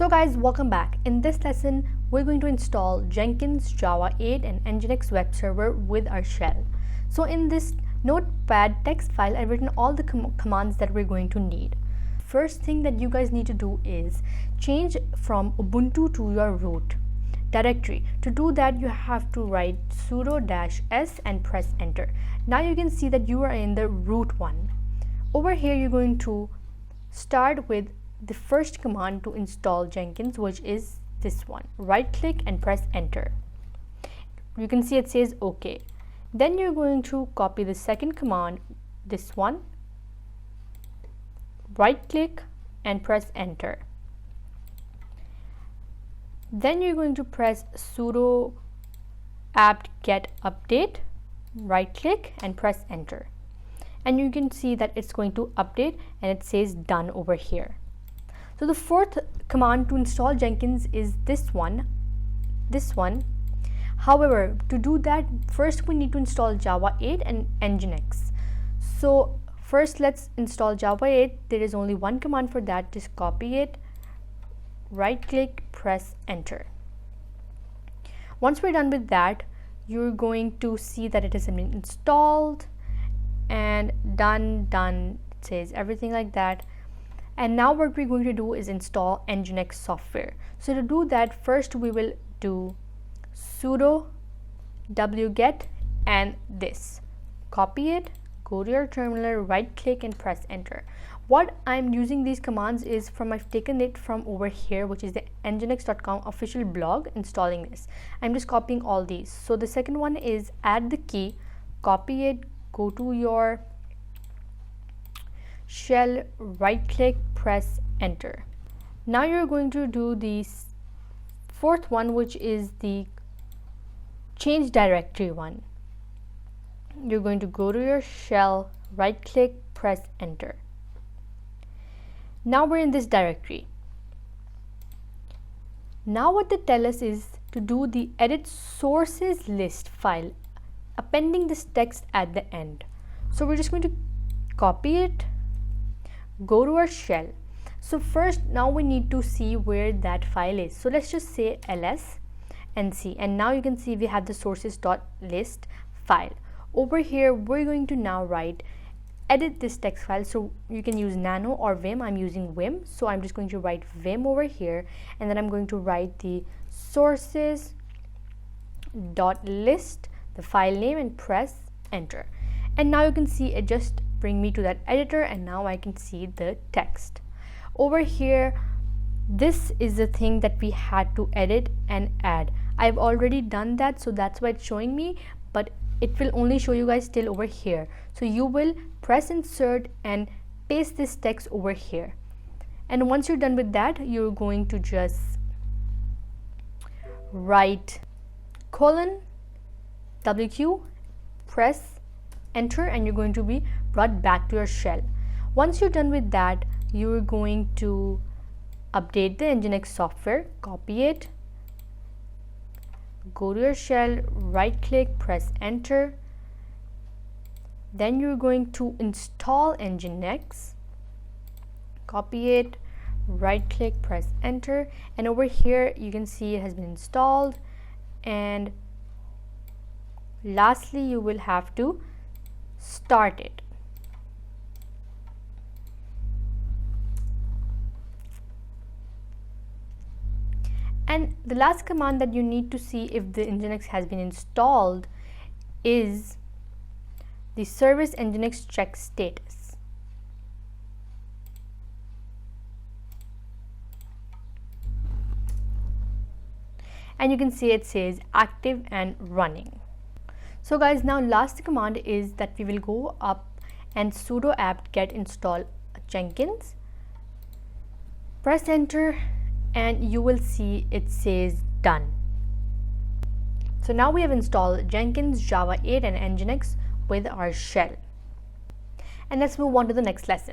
So guys, welcome back. In this lesson, we're going to install Jenkins, Java8 and NGINX web server with our shell. So in this notepad text file, I've written all the commands that we're going to need. First thing that you guys need to do is change from Ubuntu to your root directory. To do that, you have to write sudo -s and press enter. Now you can see that you are in the root one. Over here, you're going to start with the first command to install Jenkins, which is this one. Right click and press enter. You can see it says OK. Then you're going to copy the second command, this one. Right click and press enter. Then you're going to press sudo apt get update, right click and press enter. And you can see that it's going to update and it says done over here. So the fourth command to install Jenkins is this one. However, to do that, first we need to install Java8 and NGINX. So first let's install Java8. There is only one command for that. Just copy it, right click, press enter. Once we're done with that, you're going to see that it has been installed and done. It says everything like that. And now what we're going to do is install NGINX software. So to do that, first we will do sudo wget and this. Copy it, go to your terminal, right click and press enter. What I'm using these commands is I've taken it from over here, which is the nginx.com official blog installing this. I'm just copying all these. So the second one is add the key, copy it, go to your shell, right click, press enter. Now you're going to do the fourth one, which is the change directory one. You're going to go to your shell, right click, press enter. Now we're in this directory. Now what they tell us is to do the edit sources list file, appending this text at the end. So we're just going to copy it, go to our shell. So first, now we need to see where that file is. So let's just say ls and see, and now you can see we have the sources.list file. Over here, we're going to now edit this text file. So you can use nano or vim. I'm using vim, so I'm just going to write vim over here, and then I'm going to write the sources.list, the file name, and press enter. And now you can see it just bring me to that editor, and now I can see the text. Over here, this is the thing that we had to edit and add. I've already done that, so that's why it's showing me, but it will only show you guys till over here. So you will press insert and paste this text over here. And once you're done with that, you're going to just write :wq, press enter, and you're going to be brought back to your shell. Once you're done with that, you're going to update the NGINX software, copy it, go to your shell, right click, press enter. Then you're going to install NGINX, copy it, right click, press enter, and over here you can see it has been installed. And lastly, you will have to start it. And the last command that you need to see if the NGINX has been installed is the service NGINX check status. And you can see it says active and running. So guys, now last command is that we will go up and sudo apt get install Jenkins, press enter, and you will see it says done. So now we have installed Jenkins, Java8 and NGINX with our shell. And let's move on to the next lesson.